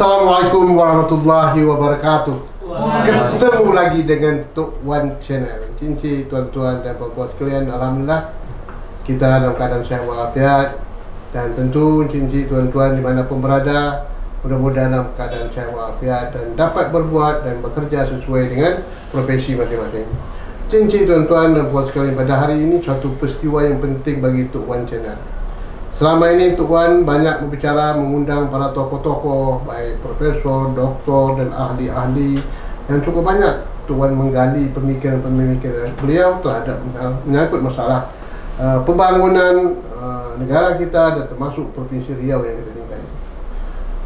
Assalamualaikum warahmatullahi wabarakatuh. Ketemu lagi dengan Tok Wan Channel. Cinci tuan-tuan dan puan-puan sekalian, alhamdulillah kita dalam keadaan sehat walafiat. Dan tentu cinci tuan-tuan dimanapun berada, mudah-mudahan dalam keadaan sehat walafiat dan dapat berbuat dan bekerja sesuai dengan profesi masing-masing. Cinci tuan-tuan dan puan sekalian, pada hari ini suatu peristiwa yang penting bagi Tok Wan Channel. Selama ini Tok Wan banyak berbicara, mengundang para tokoh-tokoh, baik profesor, doktor dan ahli-ahli yang cukup banyak. Tok Wan menggali pemikiran-pemikiran beliau terhadap menyangkut masalah pembangunan negara kita dan termasuk Provinsi Riau yang kita tinggali.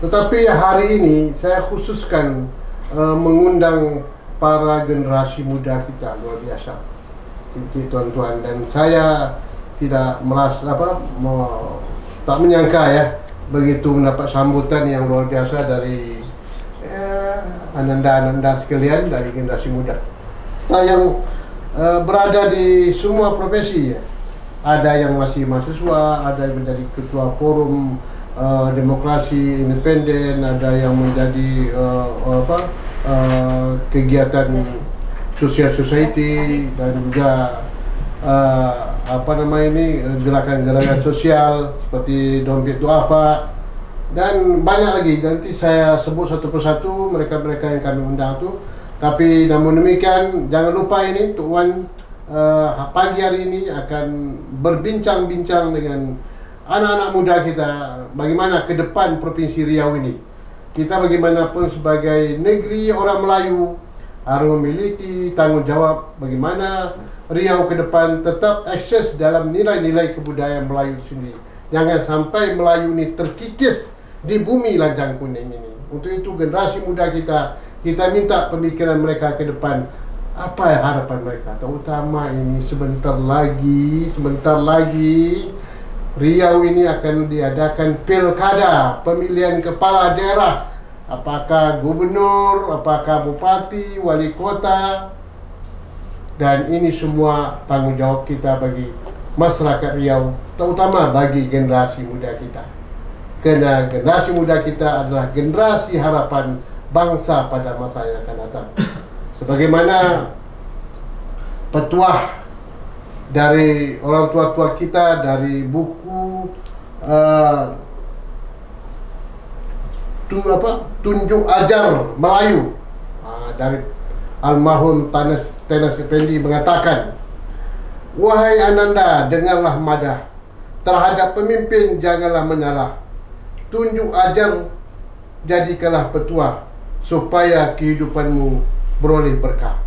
Tetapi hari ini saya khususkan mengundang para generasi muda kita, luar biasa, tuan-tuan, dan saya tidak merasa tak menyangka ya begitu mendapat sambutan yang luar biasa dari ananda-ananda sekalian dari generasi muda yang berada di semua profesi ya. Ada yang masih mahasiswa, ada yang menjadi ketua forum demokrasi independen, ada yang menjadi kegiatan social society dan juga gerakan-gerakan sosial seperti Dompet Duafa dan banyak lagi. Nanti saya sebut satu persatu mereka-mereka yang kami undang tu. Tapi namun demikian, jangan lupa ini Tok Wan pagi hari ini akan berbincang-bincang dengan anak-anak muda kita bagaimana ke depan Provinsi Riau ini. Kita bagaimanapun sebagai negeri orang Melayu harus memiliki tanggungjawab bagaimana Riau ke depan tetap eksis dalam nilai-nilai kebudayaan Melayu sendiri. Jangan sampai Melayu ini terkikis di bumi lancang kuning ini. Untuk itu generasi muda kita minta pemikiran mereka ke depan. Apa harapan mereka? Terutama ini sebentar lagi Riau ini akan diadakan pilkada, pemilihan kepala daerah. Apakah gubernur, apakah bupati, wali kota. Dan ini semua tanggungjawab kita bagi masyarakat Riau, terutama bagi generasi muda kita. Karena generasi muda kita adalah generasi harapan bangsa pada masa yang akan datang. Sebagaimana petuah dari orang tua-tua kita dari buku Tunjuk Ajar Melayu dari almarhum Tenas Effendi mengatakan, "Wahai Ananda, dengarlah madah, terhadap pemimpin janganlah menyalah. Tunjuk ajar, jadikanlah petuah, supaya kehidupanmu beroleh berkah."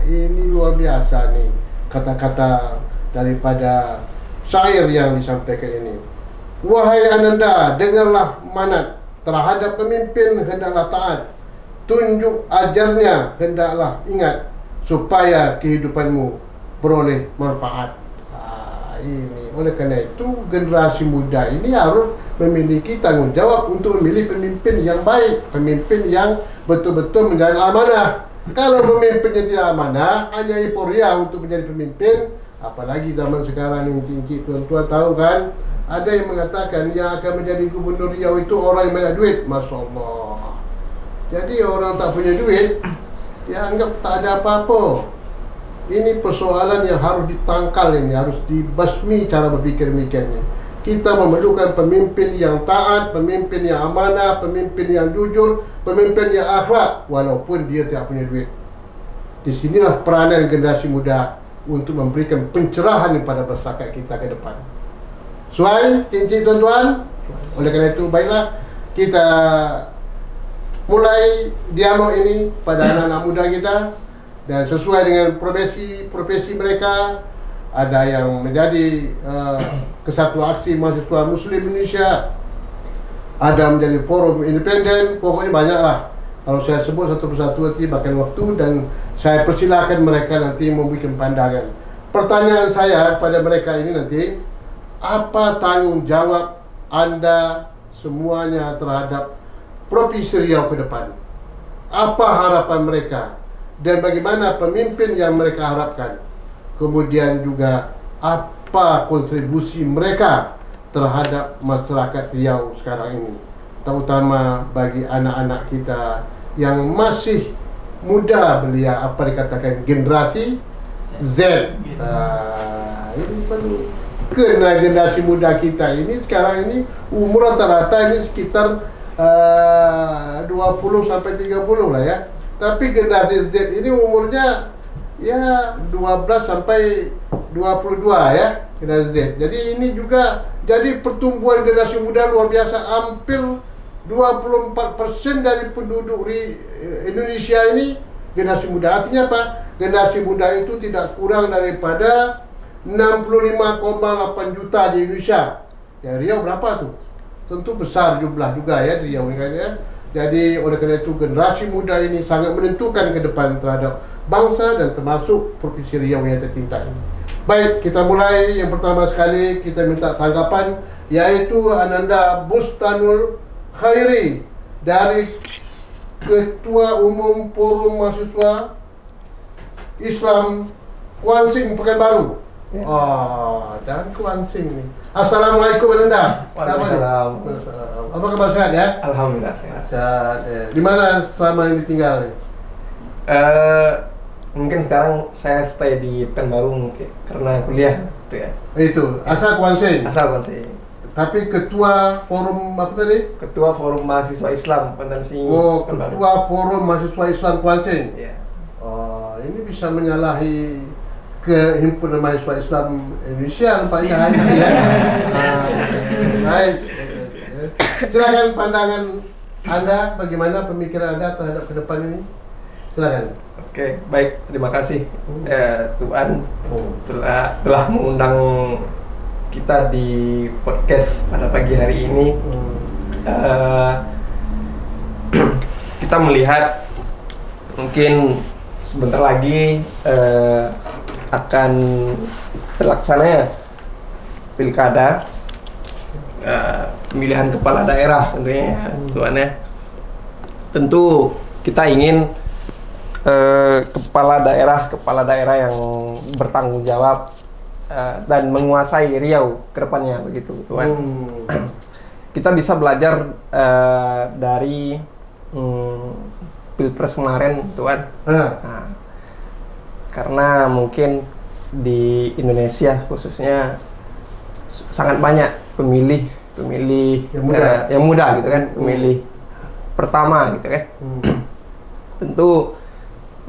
Ini luar biasa nih kata-kata daripada syair yang disampaikan ini. "Wahai Ananda, dengarlah manat, terhadap pemimpin hendaklah taat. Tunjuk ajarnya hendaklah ingat, supaya kehidupanmu beroleh manfaat." Ini oleh karena itu generasi muda ini harus memiliki tanggungjawab untuk memilih pemimpin yang baik, pemimpin yang betul-betul menjadi amanah. Kalau pemimpinnya tidak amanah, hanya euforia untuk menjadi pemimpin, apalagi zaman sekarang ini, cincin tuan-tuan tahu kan, ada yang mengatakan yang akan menjadi gubernur Riau itu orang yang banyak duit. Masya Allah. Jadi orang tak punya duit, dia anggap tak ada apa-apa. Ini persoalan yang harus ditangkal, ini harus dibasmi cara berfikir demikiannya. Kita memerlukan pemimpin yang taat, pemimpin yang amanah, pemimpin yang jujur, pemimpin yang akhlak, walaupun dia tidak punya duit. Disinilah peranan generasi muda untuk memberikan pencerahan kepada masyarakat kita ke depan. Suai, cincin tuan-tuan. Oleh karena itu, baiklah kita mulai dialog ini pada anak-anak muda kita dan sesuai dengan profesi mereka. Ada yang menjadi Kesatuan Aksi Mahasiswa Muslim Indonesia, ada menjadi forum independen, pokoknya banyaklah. Kalau saya sebut satu persatu nanti makan waktu dan saya persilakan mereka nanti memberikan pandangan. Pertanyaan saya kepada mereka ini nanti, apa tanggung jawab Anda semuanya terhadap Provinsi Riau ke depan? Apa harapan mereka? Dan bagaimana pemimpin yang mereka harapkan? Kemudian juga apa kontribusi mereka terhadap masyarakat Riau sekarang ini? terutama bagi anak-anak kita yang masih muda belia, apa dikatakan generasi Z. Ini perlu kena generasi muda kita ini sekarang ini umur rata-rata ini sekitar 20 sampai 30 lah ya. Tapi generasi Z ini umurnya ya 12 sampai 22 ya, generasi Z. Jadi ini juga jadi pertumbuhan generasi muda luar biasa, hampir 24% dari penduduk Indonesia ini generasi muda. Artinya apa? Generasi muda itu tidak kurang daripada 65,8 juta di Indonesia. Ya, Riau berapa tuh? Tentu besar jumlah juga ya di Riau ini kan ya. Jadi oleh karena itu generasi muda ini sangat menentukan ke depan terhadap bangsa dan termasuk Provinsi Riau yang tercinta ini. Baik, kita mulai. Yang pertama sekali kita minta tanggapan, yaitu Ananda Bustanul Khairi dari Ketua Umum Forum Mahasiswa Islam Kuansing Pekanbaru. Ya. Dan Kuansing nih. Assalamualaikum Ananda. Waalaikumsalam. Apa kabar, sehat ya? Alhamdulillah sehat. Sehat ya. Di mana selama ini tinggal? Mungkin sekarang saya stay di Pekanbaru mungkin karena kuliah gitu ya. Itu asal Kuansing. Asal Kuansing. Tapi ketua forum apa tadi? Ketua Forum Mahasiswa Islam Kuansing. Oh, ketua forum mahasiswa Islam Kuansing. Iya. Oh, ini bisa menyalahi ke Himpunan Mahasiswa Islam Indonesia nampaknya ya. Baik. Silakan pandangan Anda, bagaimana pemikiran Anda terhadap ke depan ini? Silakan. Oke, baik, terima kasih Tuan telah mengundang kita di podcast pada pagi hari ini. Kita melihat mungkin sebentar lagi akan terlaksananya pilkada, pemilihan kepala daerah tentunya ya, Tuan ya. Tentu kita ingin kepala daerah yang bertanggung jawab dan menguasai Riau ke depannya begitu, Tuan. Kita bisa belajar dari Pilpres kemarin, Tuan. Nah, karena mungkin di Indonesia khususnya sangat banyak pemilih yang muda gitu kan, pemilih pertama gitu kan. Tentu,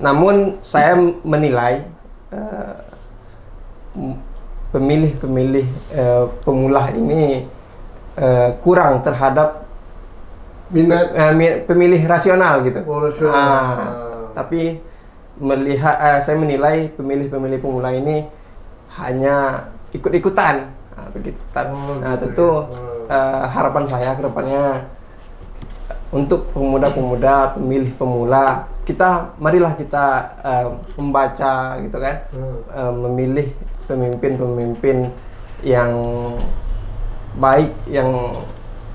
namun saya menilai pemilih pemula ini kurang terhadap minat pemilih rasional gitu. Tapi saya menilai pemilih pemula ini hanya ikut-ikutan, begitu. Tentu harapan saya ke depannya untuk pemuda-pemuda, pemilih pemula, marilah kita membaca gitu kan, memilih pemimpin-pemimpin yang baik, yang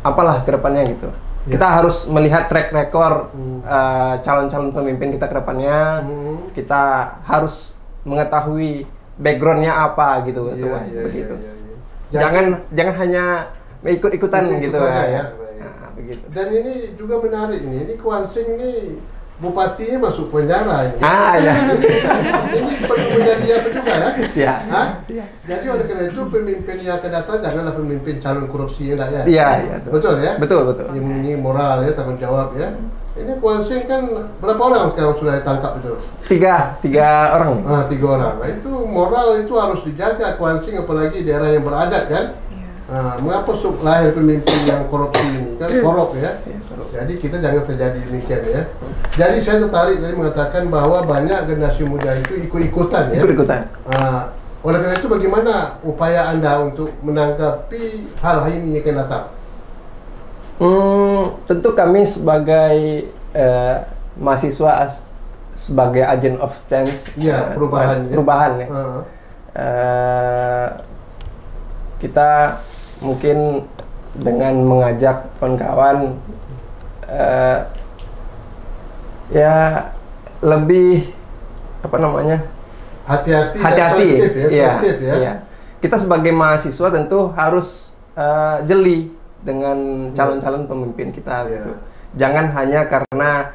apalah ke depannya gitu. Kita harus melihat track record calon-calon pemimpin kita ke depannya. Kita harus mengetahui backgroundnya apa gitu, begitu. Jangan hanya ikut-ikutan gitu ya. Nah, begitu. Dan ini juga menarik ini Kuansing ini bupatinya masuk penjara ini. Ya. Ini perlu menjadi apa juga ya? Ya. Jadi oleh karena itu pemimpin yang akan datang janganlah pemimpin calon korupsi enggak ya? Iya. Betul ya? Betul. Ini moral ya, tanggung jawab ya. Ini Kuansing kan berapa orang sekarang sudah ditangkap itu? Tiga orang. 3 orang. Nah, itu moral itu harus dijaga Kuansing, apalagi daerah yang beradat kan? Mengapa lahir pemimpin yang korupsi ini? Kan korup ya. Jadi kita jangan terjadi demikian ya. Jadi saya tertarik tadi mengatakan bahwa banyak generasi muda itu ikut-ikutan ya. Oleh karena itu bagaimana upaya Anda untuk menanggapi hal ini yang akan datang? Tentu kami sebagai mahasiswa, sebagai agent of change, perubahan ya. Kita mungkin dengan mengajak kawan-kawan ya lebih hati-hati selektif ya. Kita sebagai mahasiswa tentu harus jeli dengan calon-calon pemimpin kita gitu. Jangan hanya karena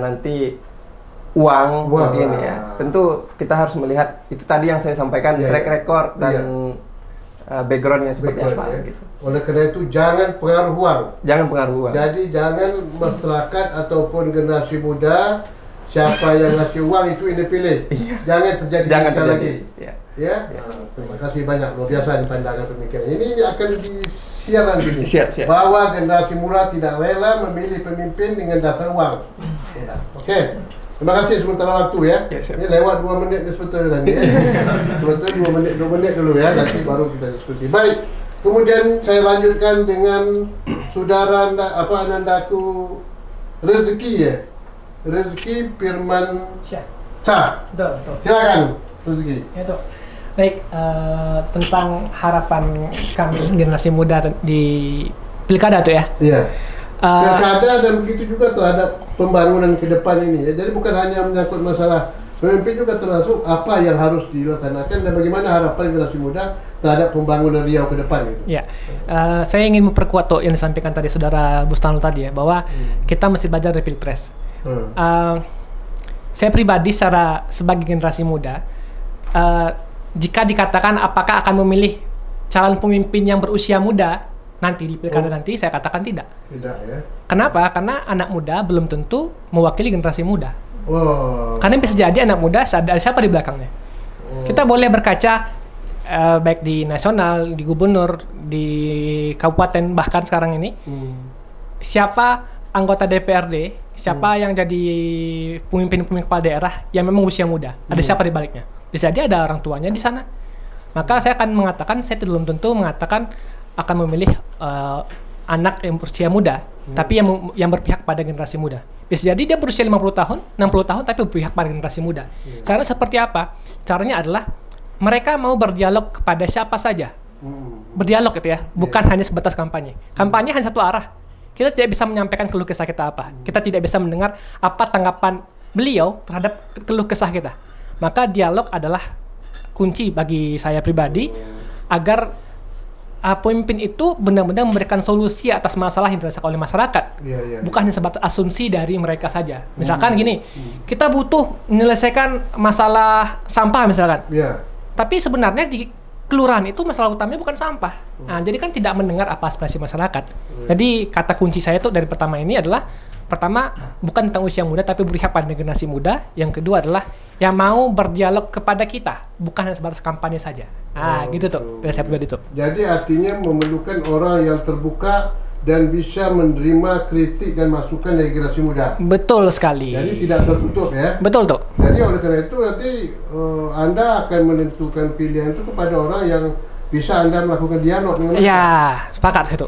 nanti uang begini ya. Tentu kita harus melihat itu tadi yang saya sampaikan, track record dan backgroundnya seperti apa gitu. Oleh karena itu jangan pengaruh uang. Jangan pengaruh uang. Jadi jangan masyarakat ataupun generasi muda siapa yang ngasih uang itu ini pilih. Jangan terjadi lagi. Ya. Terima kasih banyak, luar biasa di pandangan pemikiran. Ini akan disiarkan gini. Siap. Bahwa generasi muda tidak rela memilih pemimpin dengan dasar uang. Oke. Terima kasih sementara waktu ya. Ini lewat 2 menit sebetulnya ya. Sebetulnya 2 menit dulu ya, nanti baru kita diskusi. Baik. Kemudian saya lanjutkan dengan saudara anandaku Rezeki ya. Rezeki Firman Syah. Betul. Silakan Rezeki. Ya, tuh. Baik, tentang harapan kami generasi muda di pilkada tuh ya. Iya. Pilkada dan begitu juga terhadap pembangunan ke depan ini ya. Jadi bukan hanya menyangkut masalah pemimpin, juga termasuk apa yang harus dilaksanakan dan bagaimana harapan generasi muda terhadap pembangunan Riau ke depan gitu. Ya, saya ingin memperkuat tuh yang disampaikan tadi saudara Bustanul tadi ya, bahwa kita mesti belajar dari pilpres. Saya pribadi sebagai generasi muda, jika dikatakan apakah akan memilih calon pemimpin yang berusia muda nanti di pilkada nanti, saya katakan tidak. Tidak ya. Kenapa? Karena anak muda belum tentu mewakili generasi muda. Karena bisa jadi anak muda ada siapa di belakangnya. Kita boleh berkaca baik di nasional, di gubernur, di kabupaten, bahkan sekarang ini siapa anggota DPRD, siapa yang jadi pemimpin kepala daerah yang memang usia muda. Ada siapa di baliknya? Bisa jadi ada orang tuanya di sana. Maka saya akan mengatakan, saya belum tentu mengatakan akan memilih anak yang berusia muda, tapi yang berpihak pada generasi muda. Bisa jadi dia berusia 50 tahun, 60 tahun, tapi berpihak pada generasi muda. Caranya seperti apa? Caranya adalah mereka mau berdialog kepada siapa saja. Berdialog gitu ya, bukan hanya sebatas kampanye. Kampanye hanya satu arah. Kita tidak bisa menyampaikan keluh kesah kita apa. Kita tidak bisa mendengar apa tanggapan beliau terhadap keluh kesah kita. Maka dialog adalah kunci bagi saya pribadi agar pemimpin itu benar-benar memberikan solusi atas masalah yang dirasakan oleh masyarakat. Bukan hanya sebatas asumsi dari mereka saja. Misalkan gini, kita butuh menyelesaikan masalah sampah misalkan. Tapi sebenarnya di kelurahan itu masalah utamanya bukan sampah. Nah, jadi kan tidak mendengar apa aspirasi masyarakat. Jadi kata kunci saya tuh dari pertama ini adalah, pertama bukan tentang usia muda tapi berpihak pada generasi muda. Yang kedua adalah yang mau berdialog kepada kita, bukan hanya sebatas kampanye saja. Gitu tuh dari saya pribadi tuh. Jadi artinya memerlukan orang yang terbuka dan bisa menerima kritik dan masukan dari generasi muda. Betul sekali. Jadi tidak tertutup ya. Betul tuh. Jadi oleh karena itu nanti Anda akan menentukan pilihan itu kepada orang yang bisa Anda melakukan dialog dengan mereka. Ya, sepakat itu.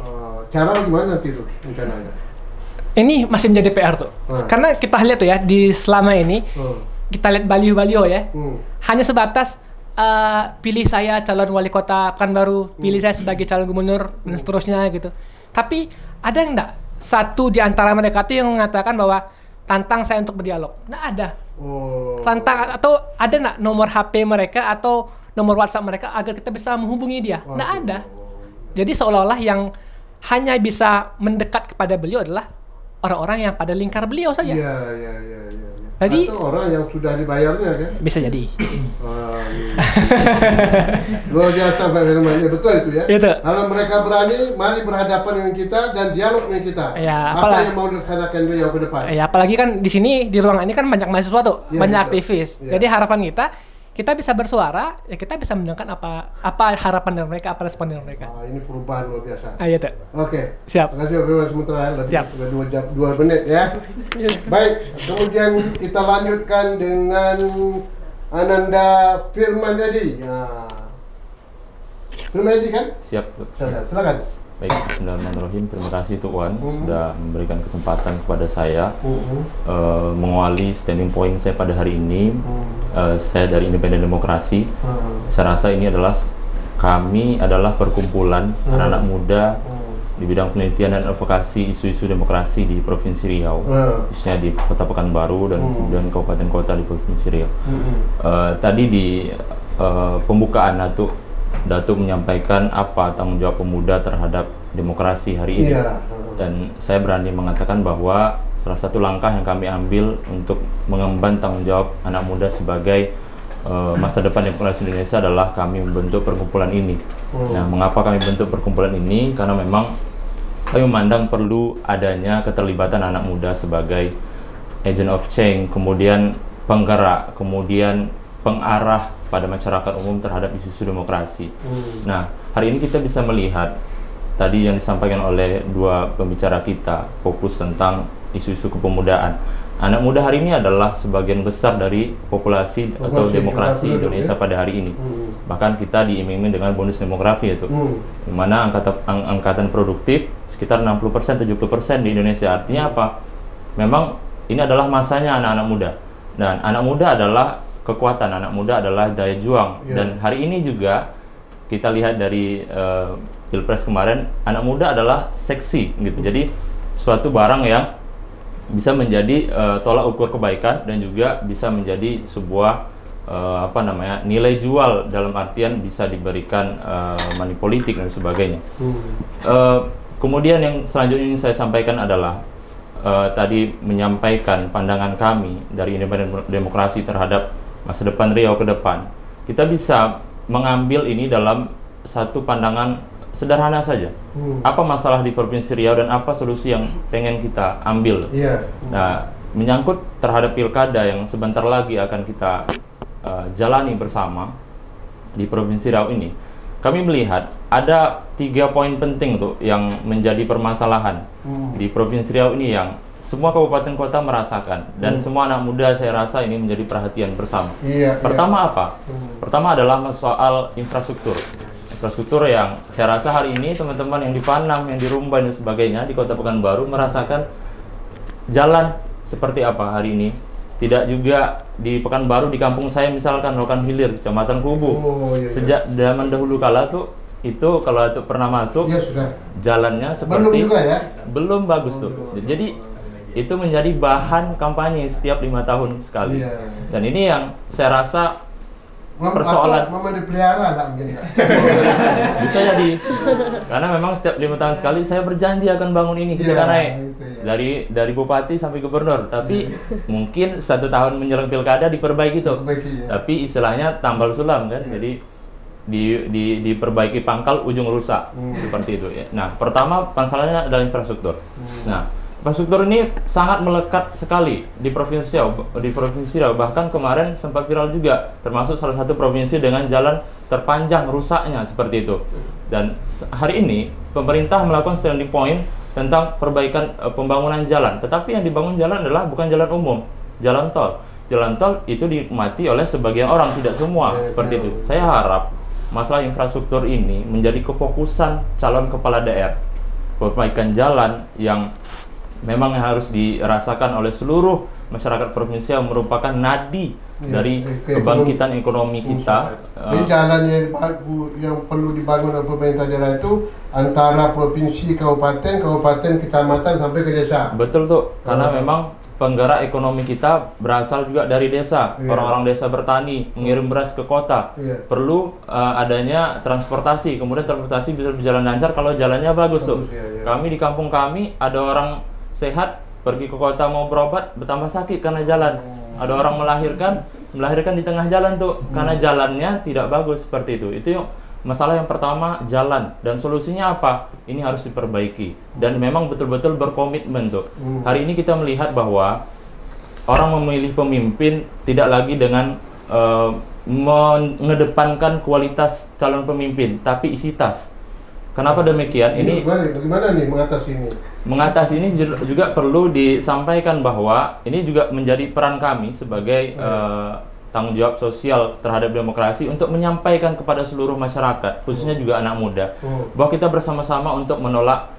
Cara gimana nanti itu rencananya? Ini masih menjadi PR tuh. Karena kita lihat tuh ya, di selama ini kita lihat baliho-baliho ya. Hanya sebatas pilih saya calon wali kota Pekanbaru, pilih saya sebagai calon gubernur dan seterusnya gitu. Tapi ada enggak satu di antara mereka itu yang mengatakan bahwa tantang saya untuk berdialog? Nggak ada. Tantang atau ada enggak nomor HP mereka atau nomor WhatsApp mereka agar kita bisa menghubungi dia? Nggak ada. Jadi seolah-olah yang hanya bisa mendekat kepada beliau adalah orang-orang yang pada lingkar beliau saja. Jadi atau orang yang sudah dibayarnya kan? Bisa jadi. Luar biasa Pak Firman, ya, betul itu ya. Itu. Kalau mereka berani, mari berhadapan dengan kita dan dialog dengan kita. Ya, apa yang mau dilaksanakan beliau ke depan? Ya, apalagi kan di sini di ruangan ini kan banyak mahasiswa tuh, banyak betul. aktivis. Jadi harapan kita bisa bersuara, ya kita bisa mendengarkan apa harapan dari mereka, apa respon dari mereka. Ini perubahan luar biasa. Iya tuh. Oke. Siap. Terima kasih Pak Firman sementara sudah 2 menit ya. Baik, kemudian kita lanjutkan dengan Ananda Firman Edi. Firman Edi kan? Siap. Silakan. Baik, bismillahirrahmanirrahim. Terima kasih Tuan sudah memberikan kesempatan kepada saya mengawali standing point saya pada hari ini. Saya dari Independen Demokrasi. Saya rasa ini adalah kami adalah perkumpulan anak-anak muda di bidang penelitian dan advokasi isu-isu demokrasi di Provinsi Riau, khususnya di Kota Pekanbaru dan kemudian kabupaten kota di Provinsi Riau. Tadi di pembukaan Datuk menyampaikan apa tanggung jawab pemuda terhadap demokrasi hari ini. Dan saya berani mengatakan bahwa salah satu langkah yang kami ambil untuk mengemban tanggung jawab anak muda sebagai masa depan demokrasi Indonesia adalah kami membentuk perkumpulan ini. Nah, mengapa kami bentuk perkumpulan ini? Karena memang kami memandang perlu adanya keterlibatan anak muda sebagai agent of change, kemudian penggerak, kemudian pengarah pada masyarakat umum terhadap isu-isu demokrasi. Nah, hari ini kita bisa melihat tadi yang disampaikan oleh dua pembicara kita, fokus tentang isu-isu kepemudaan. Anak muda hari ini adalah sebagian besar dari populasi atau demokrasi Indonesia pada hari ini. Bahkan kita diiming-iming dengan bonus demografi itu, di mana angkatan produktif sekitar 60%, 70% di Indonesia. Artinya apa? Memang ini adalah masanya anak-anak muda. Dan anak muda adalah kekuatan, anak muda adalah daya juang. Dan hari ini juga kita lihat dari Pilpres kemarin, anak muda adalah seksi gitu. Jadi suatu barang yang bisa menjadi tolak ukur kebaikan dan juga bisa menjadi sebuah nilai jual, dalam artian bisa diberikan money politik dan sebagainya. Kemudian yang selanjutnya yang saya sampaikan adalah tadi menyampaikan pandangan kami dari Independen Demokrasi terhadap masa depan Riau ke depan. Kita bisa mengambil ini dalam satu pandangan sederhana saja. Apa masalah di Provinsi Riau dan apa solusi yang pengen kita ambil. Nah, menyangkut terhadap pilkada yang sebentar lagi akan kita jalani bersama di Provinsi Riau ini, kami melihat ada 3 poin penting tuh yang menjadi permasalahan di Provinsi Riau ini yang semua kabupaten kota merasakan dan semua anak muda saya rasa ini menjadi perhatian bersama. Pertama apa? Pertama adalah soal infrastruktur. Infrastruktur yang saya rasa hari ini teman-teman yang di Panam, yang di Rumbai dan sebagainya di Kota Pekanbaru merasakan jalan seperti apa hari ini. Tidak juga di Pekanbaru, di kampung saya misalkan Rokan Hilir, Kecamatan Kubu. Sejak zaman dahulu kala tuh itu kalau itu pernah masuk jalannya seperti belum juga ya? Belum bagus tuh. Jadi itu menjadi bahan kampanye setiap 5 tahun sekali. Dan ini yang saya rasa persoalan mama dipelihara lah mungkin. Bisa jadi karena memang setiap 5 tahun sekali saya berjanji akan bangun ini ketika naik dari bupati sampai gubernur, tapi mungkin 1 tahun menjelang pilkada diperbaiki tuh, tapi istilahnya tambal sulam kan, jadi diperbaiki pangkal ujung rusak seperti itu ya. Nah, pertama masalahnya adalah infrastruktur. Nah, infrastruktur ini sangat melekat sekali di Provinsi Riau. Bahkan kemarin sempat viral juga, termasuk salah satu provinsi dengan jalan terpanjang rusaknya seperti itu. Dan hari ini pemerintah melakukan standing point tentang perbaikan pembangunan jalan. Tetapi yang dibangun jalan adalah bukan jalan umum, jalan tol. Jalan tol itu dinikmati oleh sebagian orang, tidak semua seperti itu. Saya harap masalah infrastruktur ini menjadi kefokusan calon kepala daerah. Perbaikan jalan yang memang harus dirasakan oleh seluruh masyarakat provinsi yang merupakan nadi dari kebangkitan ekonomi kita. Ini jalan yang perlu dibangun oleh pemerintah daerah itu antara provinsi, kabupaten, kecamatan sampai ke desa. Betul tuh, karena memang penggerak ekonomi kita berasal juga dari desa. Orang-orang desa bertani, mengirim beras ke kota. Perlu adanya transportasi, kemudian transportasi bisa berjalan lancar kalau jalannya bagus tuh. Kami di kampung kami ada orang sehat pergi ke kota mau berobat bertambah sakit karena jalan. Ada orang melahirkan di tengah jalan tuh karena jalannya tidak bagus seperti itu. Itu masalah yang pertama, jalan. Dan solusinya apa? Ini harus diperbaiki dan memang betul-betul berkomitmen tuh. Hari ini kita melihat bahwa orang memilih pemimpin tidak lagi dengan mengedepankan kualitas calon pemimpin, tapi isi tas. Kenapa demikian? Ini bagaimana nih mengatasi ini? Mengatasi ini juga perlu disampaikan bahwa ini juga menjadi peran kami sebagai tanggung jawab sosial terhadap demokrasi untuk menyampaikan kepada seluruh masyarakat, khususnya juga anak muda, bahwa kita bersama-sama untuk menolak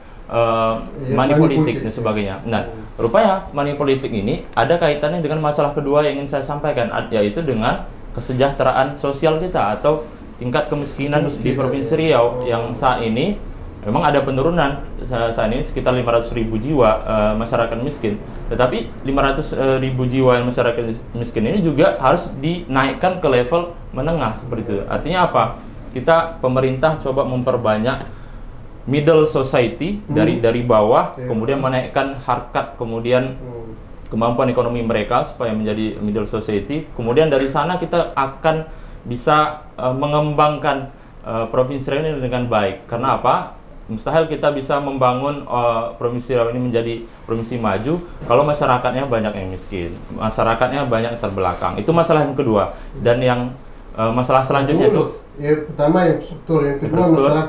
money politik dan sebagainya. Nah, rupanya money politik ini ada kaitannya dengan masalah kedua yang ingin saya sampaikan, yaitu dengan kesejahteraan sosial kita atau tingkat kemiskinan di Provinsi Riau yang saat ini memang ada penurunan. Saat ini sekitar 500.000 jiwa masyarakat miskin, tetapi 500.000 jiwa yang masyarakat miskin ini juga harus dinaikkan ke level menengah seperti itu. Artinya apa? Pemerintah coba memperbanyak middle society dari bawah, kemudian menaikkan harkat, kemudian kemampuan ekonomi mereka supaya menjadi middle society. Kemudian dari sana kita akan bisa mengembangkan Provinsi Riau ini dengan baik. Karena apa? Mustahil kita bisa membangun Provinsi Riau ini menjadi provinsi maju kalau masyarakatnya banyak yang miskin, masyarakatnya banyak yang terbelakang. Itu masalah yang kedua. Dan yang masalah selanjutnya itu pertama struktur, yang kedua masalah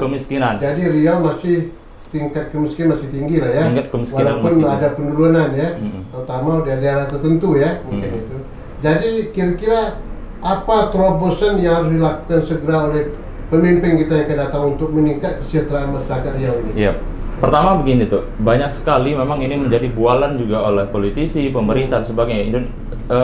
kemiskinan. Jadi Riau masih tingkat kemiskinan masih tinggi lah ya. Tingkat kemiskinan walaupun ada penurunan ya, terutama di daerah tertentu ya mungkin itu. Jadi kira-kira apa terobosan yang harus dilakukan segera oleh pemimpin kita yang akan datang untuk meningkat kesejahteraan masyarakat Riau ini? Iya. Pertama begini tuh, banyak sekali memang ini menjadi bualan juga oleh politisi, pemerintah dan sebagainya.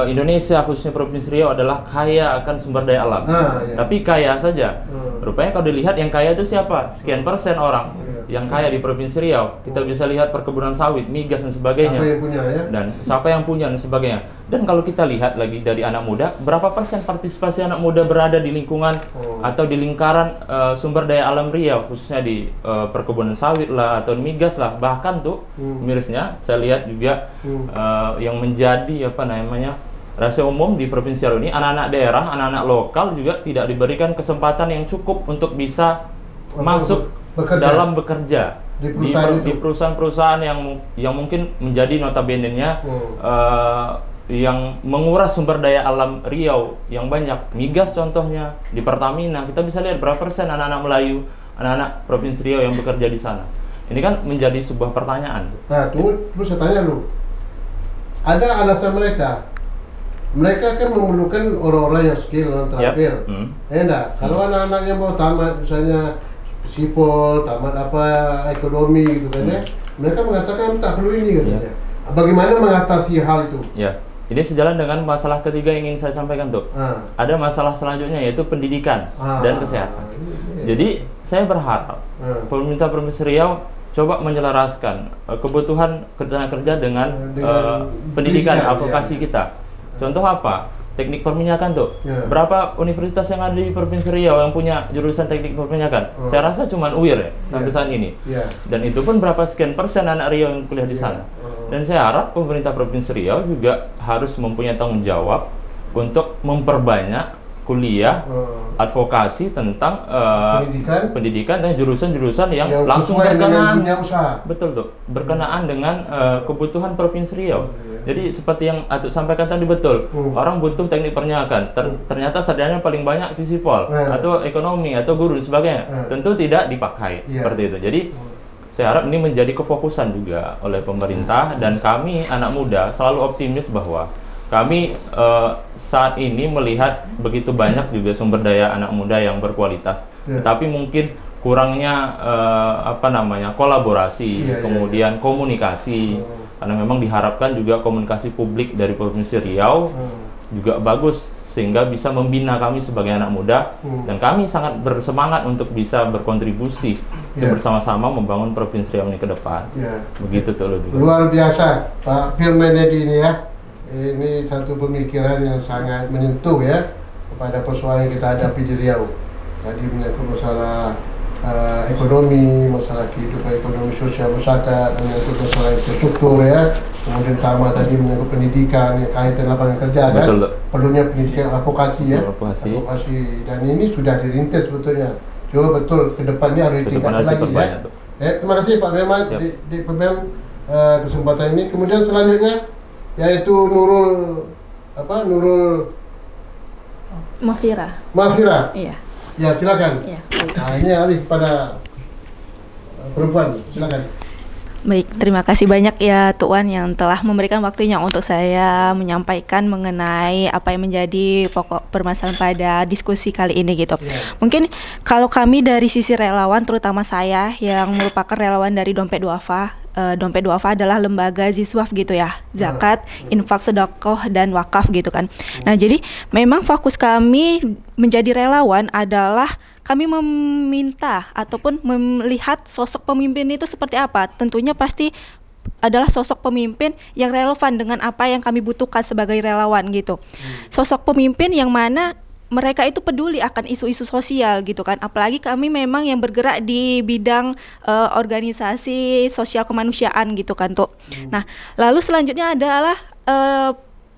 Indonesia khususnya Provinsi Riau adalah kaya akan sumber daya alam. Tapi kaya saja. Rupanya kalau dilihat yang kaya itu siapa? Sekian persen orang yang kaya di Provinsi Riau. Kita bisa lihat perkebunan sawit, migas dan sebagainya. Siapa yang punya ya? Dan siapa yang punya dan sebagainya. Dan kalau kita lihat lagi dari anak muda, berapa persen partisipasi anak muda berada di lingkungan atau di lingkaran sumber daya alam Riau, khususnya di perkebunan sawit lah atau migas lah. Bahkan tuh mirisnya saya lihat juga yang menjadi apa namanya rahasia umum di Provinsi Riau ini, anak-anak daerah, anak-anak lokal juga tidak diberikan kesempatan yang cukup untuk bisa masuk dalam bekerja di perusahaan-perusahaan yang mungkin menjadi notabene-nya yang menguras sumber daya alam Riau yang banyak. Migas contohnya di Pertamina, kita bisa lihat berapa persen anak-anak Melayu, anak-anak Provinsi Riau yang bekerja di sana. Ini kan menjadi sebuah pertanyaan. Nah, tunggu saya tanya lu. Ada alasan mereka. Mereka kan memerlukan orang-orang yang skill dan terampil. Ya enggak? Kalau anak-anak yang mau tamat misalnya sipol, tamat apa ekonomi gitu kan ya, mereka mengatakan tak perlu ini katanya. Bagaimana mengatasi hal itu? Ya, ini sejalan dengan masalah ketiga yang ingin saya sampaikan tuh. Ada masalah selanjutnya yaitu pendidikan dan kesehatan. Jadi saya berharap pemerintah Provinsi Riau coba menyelaraskan kebutuhan tenaga kerja dengan pendidikan advokasi kita. Contoh apa? Teknik perminyakan tuh. Berapa universitas yang ada di Provinsi Riau yang punya jurusan teknik perminyakan? Saya rasa cuma UIR ya sampai saat ini. Dan itu pun berapa sekian persen anak Riau yang kuliah di sana. Dan saya harap pemerintah Provinsi Riau juga harus mempunyai tanggung jawab untuk memperbanyak kuliah advokasi tentang pendidikan dan jurusan-jurusan yang langsung berkenaan betul tuh berkenaan dengan kebutuhan Provinsi Riau. Jadi seperti yang Atuk sampaikan tadi betul, orang butuh teknik perminyakan, ternyata sarjana paling banyak visipol atau ekonomi atau guru dan sebagainya, tentu tidak dipakai seperti itu. Jadi saya harap ini menjadi kefokusan juga oleh pemerintah, dan kami anak muda selalu optimis bahwa kami saat ini melihat begitu banyak juga sumber daya anak muda yang berkualitas, tapi mungkin kurangnya kolaborasi, kemudian komunikasi, karena memang diharapkan juga komunikasi publik dari Provinsi Riau juga bagus sehingga bisa membina kami sebagai anak muda, dan kami sangat bersemangat untuk bisa berkontribusi dan bersama-sama membangun Provinsi Riau ini ke depan. Begitu tuh luar biasa Pak Firmanedi ini ya. Ini satu pemikiran yang sangat menyentuh ya kepada persoalan yang kita hadapi di Riau. Tadi menyangkut masalah ekonomi, masalah kehidupan ekonomi sosial masyarakat, menyangkut masalah infrastruktur ya. Kemudian sama tadi menyangkut pendidikan yang kaitan lapangan kerja kan. Perlunya pendidikan advokasi ya. Advokasi, dan ini sudah dirintis sebetulnya. Coba betul ke depannya harus ditingkatkan lagi ya. Terima kasih Pak Firman di kesempatan ini. Kemudian selanjutnya yaitu Nurul Mahfira. Iya. Ya, silakan. Iya. Nah, ini alih pada perempuan. Silakan. Baik, terima kasih banyak ya Tuan yang telah memberikan waktunya untuk saya menyampaikan mengenai apa yang menjadi pokok permasalahan pada diskusi kali ini gitu. Mungkin kalau kami dari sisi relawan, terutama saya yang merupakan relawan dari Dompet Duafa. Dompet Duafa adalah lembaga ziswaf gitu ya, zakat, infak, sedekah dan wakaf gitu kan. Nah, jadi memang fokus kami menjadi relawan adalah kami meminta ataupun melihat sosok pemimpin itu seperti apa. Tentunya pasti adalah sosok pemimpin yang relevan dengan apa yang kami butuhkan sebagai relawan gitu. Sosok pemimpin yang mana mereka itu peduli akan isu-isu sosial gitu kan. Apalagi kami memang yang bergerak di bidang organisasi sosial kemanusiaan gitu kan tuh. Nah, lalu selanjutnya adalah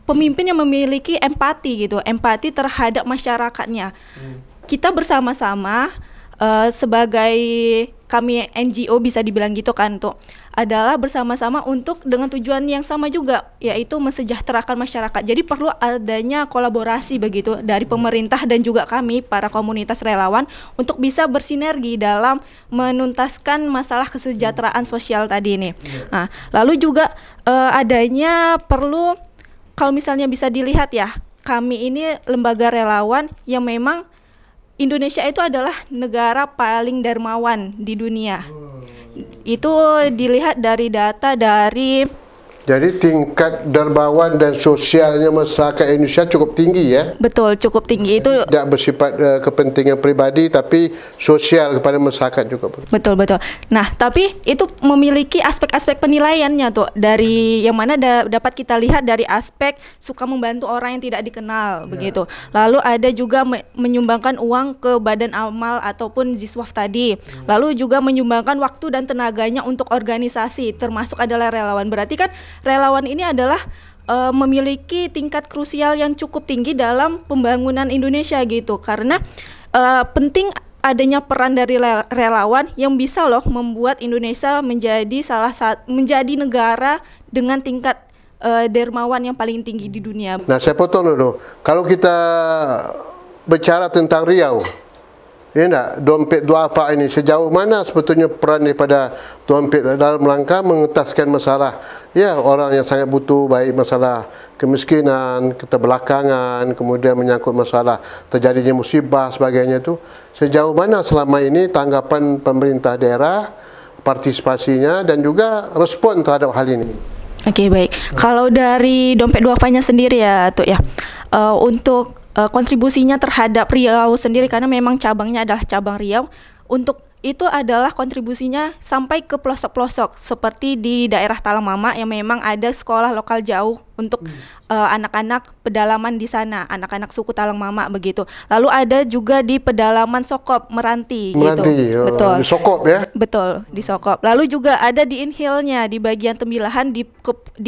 pemimpin yang memiliki empati gitu, empati terhadap masyarakatnya. Kita bersama-sama sebagai kami NGO bisa dibilang gitu kan tuh, adalah bersama-sama untuk dengan tujuan yang sama juga, yaitu mensejahterakan masyarakat. Jadi perlu adanya kolaborasi begitu dari pemerintah dan juga kami para komunitas relawan untuk bisa bersinergi dalam menuntaskan masalah kesejahteraan sosial tadi ini. Nah, lalu juga adanya perlu, kalau misalnya bisa dilihat ya, kami ini lembaga relawan yang memang Indonesia itu adalah negara paling dermawan di dunia. Itu dilihat dari data dari... Jadi tingkat dermawan dan sosialnya masyarakat Indonesia cukup tinggi ya? Betul, cukup tinggi. Itu tidak bersifat kepentingan pribadi, tapi sosial kepada masyarakat juga. Betul. Nah, tapi itu memiliki aspek-aspek penilaiannya tuh, dari yang mana dapat kita lihat dari aspek suka membantu orang yang tidak dikenal begitu. Lalu ada juga menyumbangkan uang ke badan amal ataupun ziswaf tadi. Lalu juga menyumbangkan waktu dan tenaganya untuk organisasi, termasuk adalah relawan. Berarti kan relawan ini adalah memiliki tingkat krusial yang cukup tinggi dalam pembangunan Indonesia gitu, karena penting adanya peran dari relawan yang bisa loh membuat Indonesia menjadi negara dengan tingkat dermawan yang paling tinggi di dunia. Nah, saya potong dulu. Kalau kita bicara tentang Riau, ya enggak, dompet duafa ini sejauh mana sebetulnya peran daripada dompet dalam rangka mengentaskan masalah orang yang sangat butuh, baik masalah kemiskinan, keterbelakangan, kemudian menyangkut masalah terjadinya musibah sebagainya itu, sejauh mana selama ini tanggapan pemerintah daerah, partisipasinya dan juga respon terhadap hal ini? Oke, baik. Kalau dari dompet duafanya sendiri ya tuh ya, untuk kontribusinya terhadap Riau sendiri, karena memang cabangnya adalah cabang Riau, untuk itu adalah kontribusinya sampai ke pelosok-pelosok seperti di daerah Talang Mama yang memang ada sekolah lokal jauh untuk anak-anak pedalaman di sana, anak-anak suku Talang Mama begitu. Lalu ada juga di pedalaman Sokop, Meranti gitu. Betul. Di Sokop ya? Betul, di Sokop. Lalu juga ada di Inhilnya, di bagian Tembilahan, di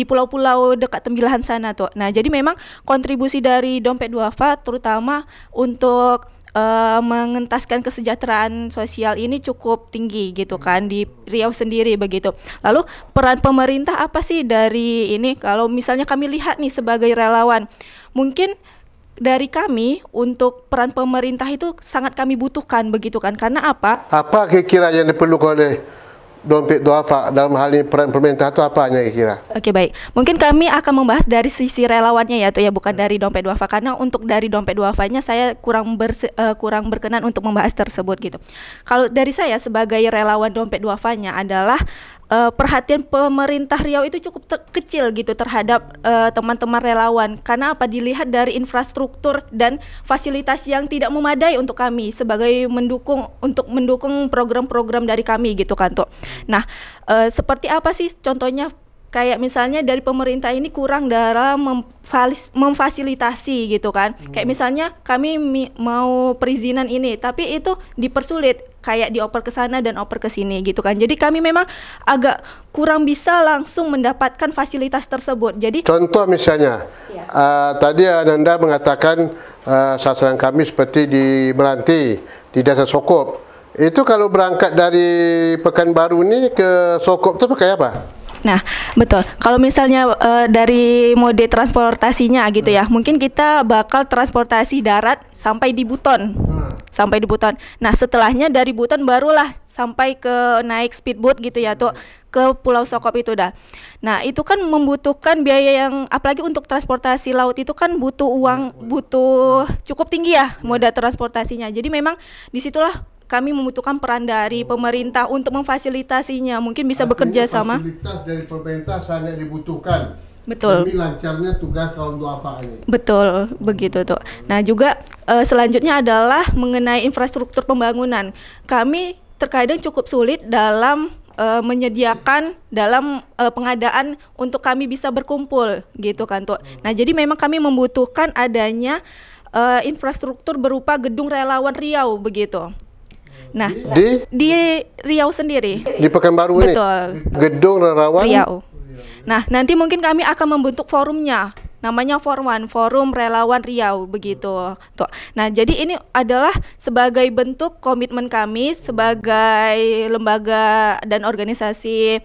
pulau-pulau dekat Tembilahan sana tuh. Nah, jadi memang kontribusi dari dompet duafa terutama untuk mengentaskan kesejahteraan sosial ini cukup tinggi gitu kan di Riau sendiri begitu. Lalu peran pemerintah apa sih dari ini? Kalau misalnya kami lihat nih sebagai relawan, mungkin dari kami untuk peran pemerintah itu sangat kami butuhkan begitu kan. Karena apa? Apa kira-kira yang diperlukan oleh dompet duafa dalam hal ini, peran pemerintah itu apanya kira-kira? Oke, baik. Mungkin kami akan membahas dari sisi relawannya ya tuh ya, bukan dari dompet duafa, karena untuk dari dompet duafanya saya kurang berkenan untuk membahas tersebut gitu. Kalau dari saya sebagai relawan dompet duafanya adalah perhatian pemerintah Riau itu cukup kecil gitu terhadap teman-teman relawan, karena apa, dilihat dari infrastruktur dan fasilitas yang tidak memadai untuk kami sebagai mendukung program-program dari kami gitu kan tuh. Nah, seperti apa sih contohnya? Kayak misalnya dari pemerintah ini kurang dalam memfasilitasi gitu kan. Kayak misalnya kami mau perizinan ini, tapi itu dipersulit, kayak dioper ke sana dan oper ke sini gitu kan. Jadi kami memang agak kurang bisa langsung mendapatkan fasilitas tersebut. Jadi contoh misalnya, tadi Ananda mengatakan sasaran kami seperti di Meranti, di Desa Sokop. Itu kalau berangkat dari Pekanbaru ini ke Sokop itu pakai apa? Nah, betul. Kalau misalnya dari mode transportasinya gitu ya, mungkin kita bakal transportasi darat sampai di Buton. Sampai di Buton. Nah, setelahnya dari Buton barulah sampai ke naik speedboat gitu ya tuh ke Pulau Sokop itu dah. Nah, itu kan membutuhkan biaya yang, apalagi untuk transportasi laut itu kan butuh uang, butuh cukup tinggi ya moda transportasinya. Jadi memang disitulah kami membutuhkan peran dari pemerintah untuk memfasilitasinya. Mungkin bisa bekerja sama. Fasilitas dari pemerintah sangat dibutuhkan. Betul. Demi lancarnya tugas kaum duafa ini. Betul, begitu tuh. Nah, juga selanjutnya adalah mengenai infrastruktur pembangunan. Kami terkadang cukup sulit dalam menyediakan dalam pengadaan untuk kami bisa berkumpul gitu kan tuh. Nah, jadi memang kami membutuhkan adanya infrastruktur berupa gedung relawan Riau begitu. Nah, di Riau sendiri. Di Pekanbaru ini. Betul. Gedung relawan Riau. Nah, nanti mungkin kami akan membentuk forumnya. Namanya Forum Relawan Riau begitu. Tuh. Nah, jadi ini adalah sebagai bentuk komitmen kami sebagai lembaga dan organisasi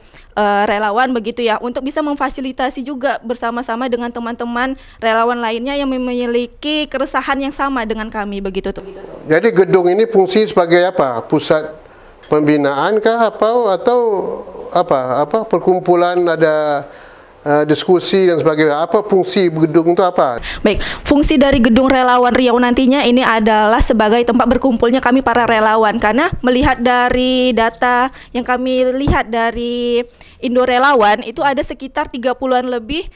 relawan begitu ya, untuk bisa memfasilitasi juga bersama-sama dengan teman-teman relawan lainnya yang memiliki keresahan yang sama dengan kami begitu tuh. Jadi gedung ini fungsi sebagai apa? Pusat pembinaan kah atau apa perkumpulan, ada diskusi dan sebagainya. Apa fungsi gedung itu apa? Baik, fungsi dari gedung relawan Riau nantinya ini adalah sebagai tempat berkumpulnya kami para relawan, karena melihat dari data yang kami lihat dari Indo Relawan itu ada sekitar 30-an lebih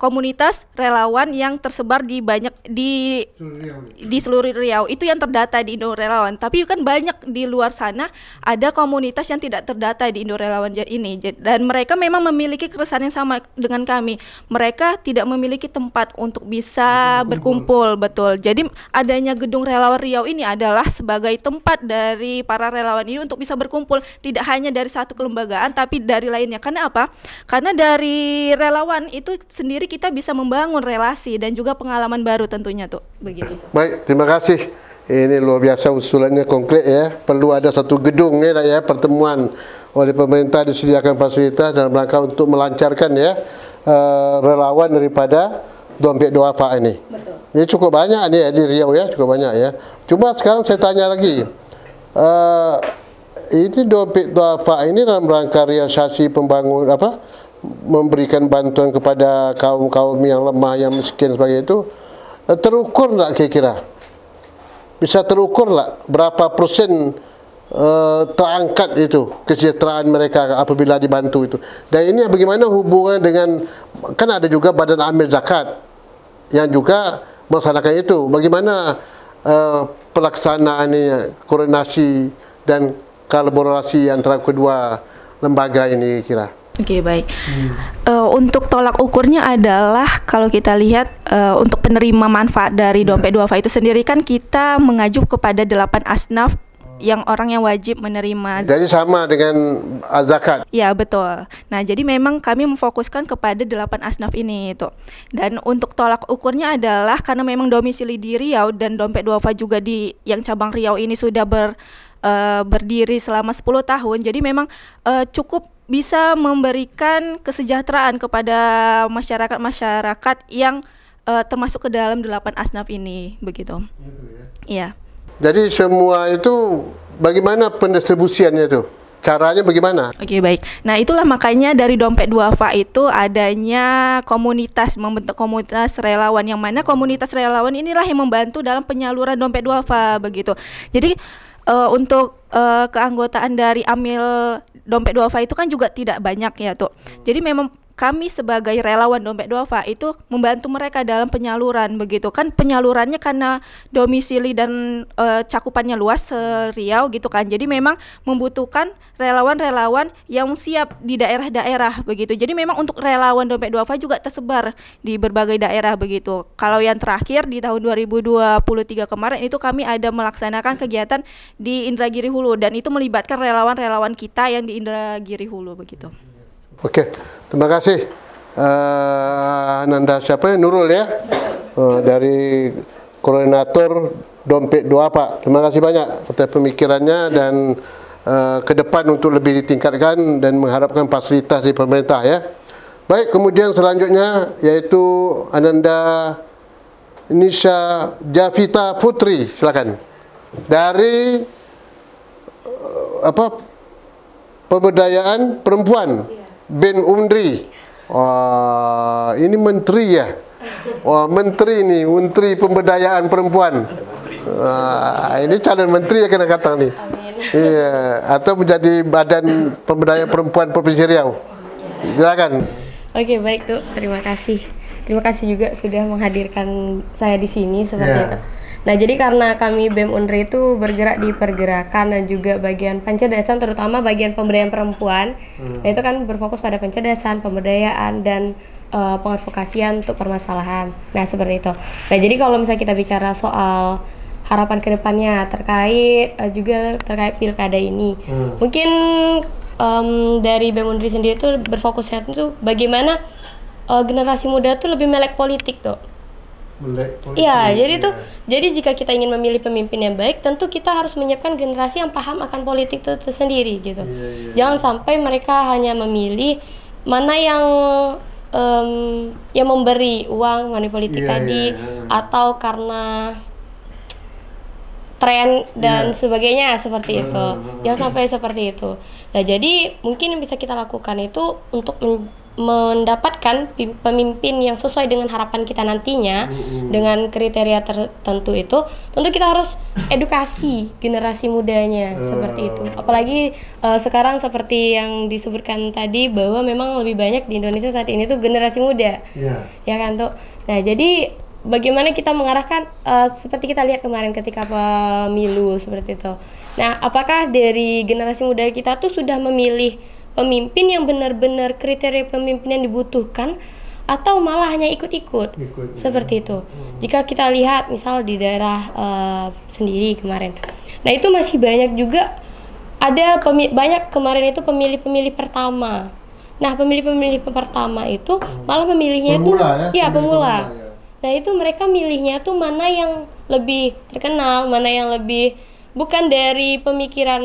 komunitas relawan yang tersebar di seluruh Riau. Itu yang terdata di Indo Relawan. Tapi kan banyak di luar sana ada komunitas yang tidak terdata di Indo Relawan ini, dan mereka memang memiliki keresahan yang sama dengan kami. Mereka tidak memiliki tempat untuk bisa berkumpul, betul. Jadi adanya gedung relawan Riau ini adalah sebagai tempat dari para relawan ini untuk bisa berkumpul, tidak hanya dari satu kelembagaan tapi dari lainnya. Karena apa? Karena dari relawan itu sendiri kita bisa membangun relasi dan juga pengalaman baru tentunya tuh begitu. Baik, terima kasih. Ini luar biasa usulannya konkret ya. Perlu ada satu gedung ya, pertemuan oleh pemerintah, disediakan fasilitas dalam rangka untuk melancarkan ya relawan daripada Dompet Duafa ini. Betul. Ini cukup banyak nih ya di Riau ya, cukup banyak ya. Cuma sekarang saya tanya lagi, ini Dompet Duafa ini dalam rangka realisasi pembangunan memberikan bantuan kepada kaum-kaum yang lemah, yang miskin sebagainya itu terukur tak kira-kira? Bisa terukur tak berapa persen terangkat itu kesejahteraan mereka apabila dibantu itu? Dan ini bagaimana hubungan dengan, kan ada juga Badan Amil Zakat yang juga melaksanakan itu. Bagaimana pelaksanaannya, koordinasi dan kolaborasi antara kedua lembaga ini kira? Oke, baik. Untuk tolak ukurnya adalah kalau kita lihat untuk penerima manfaat dari Dompet Duafa itu sendiri kan kita mengajuk kepada 8 asnaf yang orang yang wajib menerima. Jadi sama dengan zakat. Ya, betul. Nah, jadi memang kami memfokuskan kepada 8 asnaf ini itu. Dan untuk tolak ukurnya adalah karena memang domisili di Riau dan Dompet Duafa juga di yang cabang Riau ini sudah berdiri selama 10 tahun. Jadi memang cukup bisa memberikan kesejahteraan kepada masyarakat yang termasuk ke dalam 8 asnaf ini begitu. Iya. Jadi semua itu bagaimana pendistribusiannya itu? Caranya bagaimana? Oke, baik. Nah, itulah makanya dari Dompet Duafa itu adanya komunitas, membentuk komunitas relawan, yang mana komunitas relawan inilah yang membantu dalam penyaluran Dompet Duafa begitu. Jadi untuk keanggotaan dari Amil Dompet Duafa itu kan juga tidak banyak ya tuh. Jadi memang kami sebagai relawan Dompet Duafa itu membantu mereka dalam penyaluran begitu kan. Penyalurannya karena domisili dan cakupannya luas Riau gitu kan. Jadi memang membutuhkan relawan-relawan yang siap di daerah-daerah begitu. Jadi memang untuk relawan Dompet Duafa juga tersebar di berbagai daerah begitu. Kalau yang terakhir di tahun 2023 kemarin itu kami ada melaksanakan kegiatan di Indragiri Hulu, dan itu melibatkan relawan-relawan kita yang di Indragiri Hulu begitu. Oke, terima kasih Nanda Nurul ya, dari koordinator Dompet Duafa. Terima kasih banyak atas pemikirannya dan ke depan untuk lebih ditingkatkan dan mengharapkan fasilitas dari pemerintah ya. Baik, kemudian selanjutnya yaitu Ananda Nisha Javita Putri, silakan. Dari pemberdayaan perempuan. Ben Undri. Wah, ini menteri ya. Wah, menteri nih, menteri pemberdayaan perempuan. Ini calon menteri ya kena-kata nih. Amin. Iya, atau menjadi Badan Pemberdayaan Perempuan Provinsi Riau. Silakan. Oke, baik tuh. Terima kasih. Terima kasih juga sudah menghadirkan saya di sini seperti itu. Nah, jadi karena kami BEM Unri itu bergerak di pergerakan dan juga bagian pencerdasan, terutama bagian pemberdayaan perempuan. Nah, itu kan berfokus pada pencerdasan, pemberdayaan, dan pengadvokasian untuk permasalahan. Nah seperti itu. Nah jadi kalau misalnya kita bicara soal harapan kedepannya terkait juga terkait pilkada ini, mungkin dari BEM Unri sendiri tuh berfokusnya tuh bagaimana generasi muda tuh lebih melek politik tuh. Iya, jadi tuh, jadi jika kita ingin memilih pemimpin yang baik, tentu kita harus menyiapkan generasi yang paham akan politik itu sendiri gitu. Jangan sampai mereka hanya memilih mana yang memberi uang money politik tadi, atau karena tren dan sebagainya seperti itu. Jangan sampai seperti itu. Nah, jadi mungkin yang bisa kita lakukan itu untuk mendapatkan pemimpin yang sesuai dengan harapan kita nantinya dengan kriteria tertentu itu, tentu kita harus edukasi generasi mudanya seperti itu. Apalagi sekarang seperti yang disebutkan tadi bahwa memang lebih banyak di Indonesia saat ini tuh generasi muda, ya kan tuh. Nah jadi bagaimana kita mengarahkan seperti kita lihat kemarin ketika pemilu seperti itu. Nah apakah dari generasi muda kita tuh sudah memilih pemimpin yang benar-benar kriteria pemimpin yang dibutuhkan, atau malah hanya ikut-ikut seperti itu. Jika kita lihat misal di daerah sendiri kemarin, nah itu masih banyak juga ada banyak kemarin itu pemilih-pemilih pertama. Nah pemilih-pemilih pertama itu malah memilihnya pemula, itu pemula. Nah itu mereka milihnya tuh mana yang lebih terkenal, mana yang lebih bukan dari pemikiran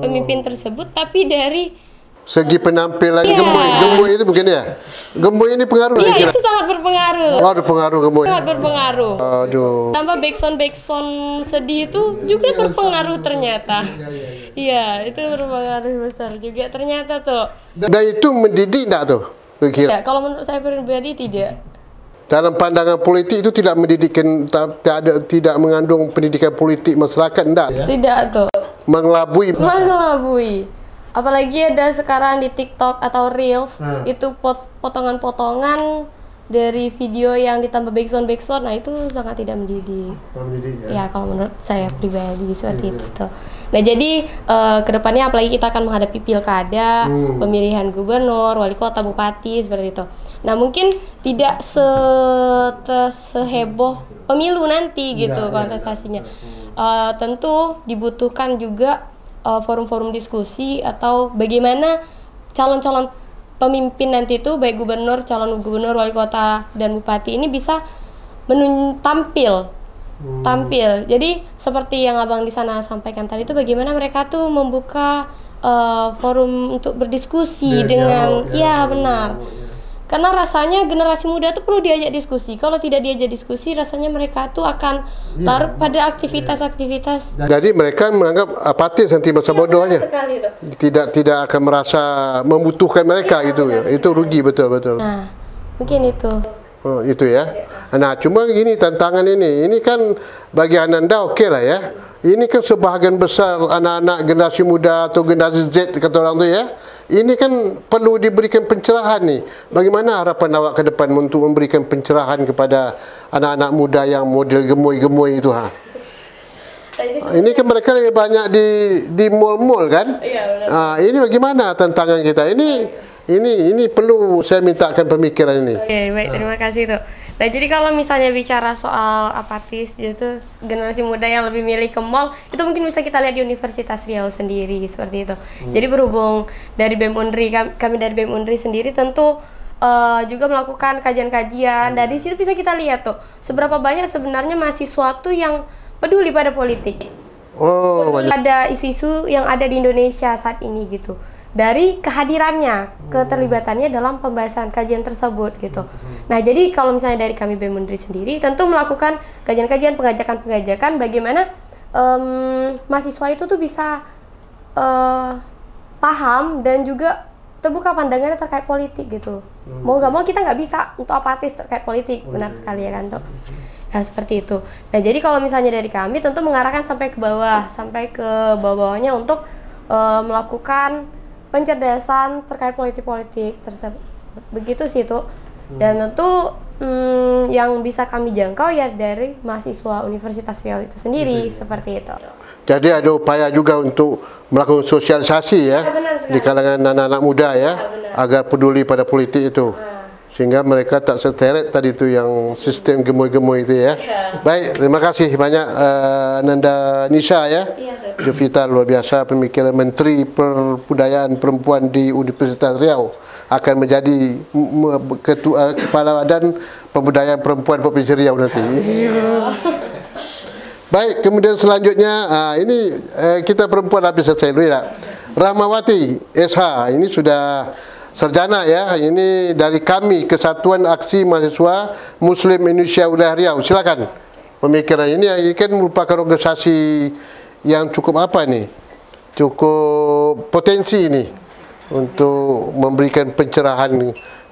pemimpin tersebut, tapi dari segi penampilan gemuk itu mungkin ya. Gemuk ini pengaruh Iya, itu sangat berpengaruh. Oh, ada pengaruh gemuk. Sangat berpengaruh. Aduh. Tambah backsound sedih itu juga berpengaruh ternyata. Iya, itu berpengaruh besar juga ternyata tuh. Dan itu mendidik enggak tuh? Kira-kira. Kalau menurut saya pribadi tidak. Dalam pandangan politik itu tidak mendidikkan, tidak mengandung pendidikan politik masyarakat enggak ya? Tidak tuh. Mengelabui. Apalagi ada sekarang di TikTok atau Reels itu potongan-potongan dari video yang ditambah backsound, nah itu sangat tidak mendidik. Ya kalau menurut saya pribadi seperti itu. Nah jadi kedepannya apalagi kita akan menghadapi pilkada, pemilihan gubernur, wali kota, bupati seperti itu. Nah mungkin tidak seheboh pemilu nanti gitu kontestasinya. Tentu dibutuhkan juga forum-forum diskusi atau bagaimana calon-calon pemimpin nanti itu baik gubernur, calon gubernur, wali kota dan bupati ini bisa tampil. Jadi seperti yang abang di sana sampaikan tadi itu bagaimana mereka tuh membuka forum untuk berdiskusi dengan benar. Karena rasanya generasi muda tuh perlu diajak diskusi. Kalau tidak diajak diskusi, rasanya mereka tuh akan larut pada aktivitas-aktivitas. Jadi mereka menganggap apatis nanti masa bodohnya. Tidak akan merasa membutuhkan mereka gitu. Itu rugi betul-betul. Nah, mungkin itu. Oh, itu ya. Nah, cuma gini tantangan ini. Ini kan bagi Ananda oke lah ya. Ini kan sebahagian besar anak-anak generasi muda atau generasi Z kata orang tu ya. Ini kan perlu diberikan pencerahan nih. Bagaimana harapan awak ke depan untuk memberikan pencerahan kepada anak-anak muda yang model gemoy-gemoy itu Ini kan mereka lebih banyak di mall-mall kan? Iya, ini bagaimana tantangan kita? Ini perlu saya mintakan pemikiran ini. Oke, baik, terima kasih tuh. Nah, jadi kalau misalnya bicara soal apatis, itu generasi muda yang lebih milih ke mall, itu mungkin bisa kita lihat di Universitas Riau sendiri, seperti itu. Jadi berhubung dari BEM Unri, kami dari BEM Unri sendiri tentu juga melakukan kajian-kajian. Dari situ bisa kita lihat tuh, seberapa banyak sebenarnya mahasiswa tuh yang peduli pada politik. Ada isu-isu yang ada di Indonesia saat ini gitu. Dari kehadirannya, keterlibatannya dalam pembahasan kajian tersebut gitu. Nah, jadi kalau misalnya dari kami BEM Unri sendiri tentu melakukan kajian-kajian, pengajakan-pengajakan bagaimana mahasiswa itu tuh bisa paham dan juga terbuka pandangannya terkait politik gitu. Mau gak mau kita nggak bisa untuk apatis terkait politik, benar sekali ya kan tuh. Ya seperti itu. Nah, jadi kalau misalnya dari kami tentu mengarahkan sampai ke bawah-bawahnya untuk melakukan pencerdasan terkait politik-politik tersebut. Begitu sih tuh. Dan tentu yang bisa kami jangkau ya dari mahasiswa Universitas Riau itu sendiri, seperti itu. Jadi ada upaya juga untuk melakukan sosialisasi ya, di kalangan anak-anak muda ya, agar peduli pada politik itu. sehingga mereka tak seteret tadi itu yang sistem gemoy-gemoy itu ya. Baik, terima kasih banyak Ananda Nisha ya. Jovita luar biasa, pemikiran Menteri Pemberdayaan Perempuan di Universitas Riau akan menjadi ketua kepala badan pemberdayaan perempuan Provinsi Riau nanti. Baik, kemudian selanjutnya ini kita perempuan habis selesai dulu ya. Rahmawati SH ini sudah sarjana ya. Ini dari kami Kesatuan Aksi Mahasiswa Muslim Indonesia Wilayah Riau. Silakan. Pemikiran ini kan merupakan organisasi yang cukup apa nih? Cukup potensi ini untuk memberikan pencerahan